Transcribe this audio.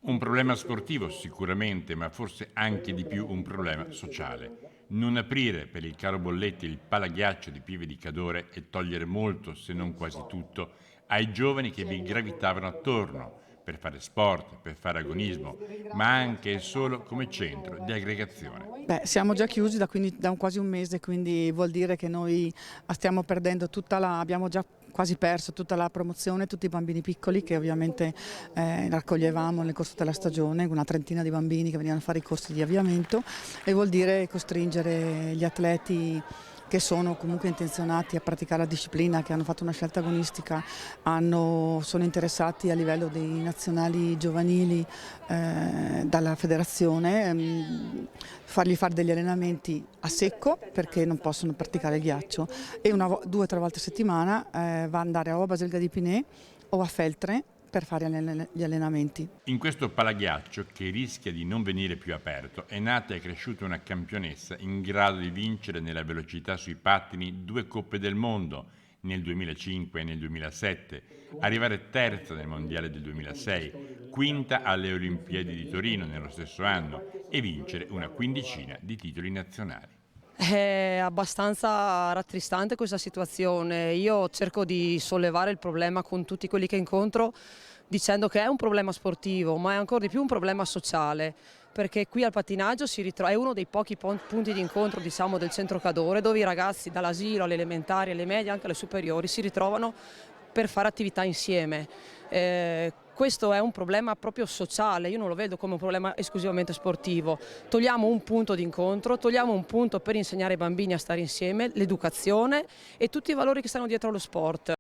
Un problema sportivo sicuramente, ma forse anche di più un problema sociale. Non aprire per il caro Bolletti il palaghiaccio di Pieve di Cadore e togliere molto, se non quasi tutto, ai giovani che vi gravitavano attorno per fare sport, per fare agonismo, ma anche e solo come centro di aggregazione. Beh, siamo già chiusi da quasi un mese, quindi vuol dire che noi stiamo perdendo abbiamo già quasi perso tutta la promozione, tutti i bambini piccoli che ovviamente raccoglievamo nel corso della stagione, una trentina di bambini che venivano a fare i corsi di avviamento, e vuol dire costringere gli atleti che sono comunque intenzionati a praticare la disciplina, che hanno fatto una scelta agonistica, sono interessati a livello dei nazionali giovanili dalla federazione, fargli fare degli allenamenti a secco perché non possono praticare il ghiaccio, e 2 o 3 volte a settimana va ad andare o a Basilica di Pinè o a Feltre per fare gli allenamenti. In questo palaghiaccio, che rischia di non venire più aperto, è nata e cresciuta una campionessa in grado di vincere nella velocità sui pattini 2 coppe del mondo nel 2005 e nel 2007, arrivare terza nel mondiale del 2006, quinta alle Olimpiadi di Torino nello stesso anno e vincere una quindicina di titoli nazionali. È abbastanza rattristante questa situazione. Io cerco di sollevare il problema con tutti quelli che incontro dicendo che è un problema sportivo, ma è ancora di più un problema sociale, perché qui al pattinaggio è uno dei pochi punti di incontro, diciamo, del centro Cadore, dove i ragazzi dall'asilo alle elementari, alle medie, anche alle superiori si ritrovano per fare attività insieme. Questo è un problema proprio sociale, io non lo vedo come un problema esclusivamente sportivo. Togliamo un punto di incontro, togliamo un punto per insegnare ai bambini a stare insieme, l'educazione e tutti i valori che stanno dietro allo sport.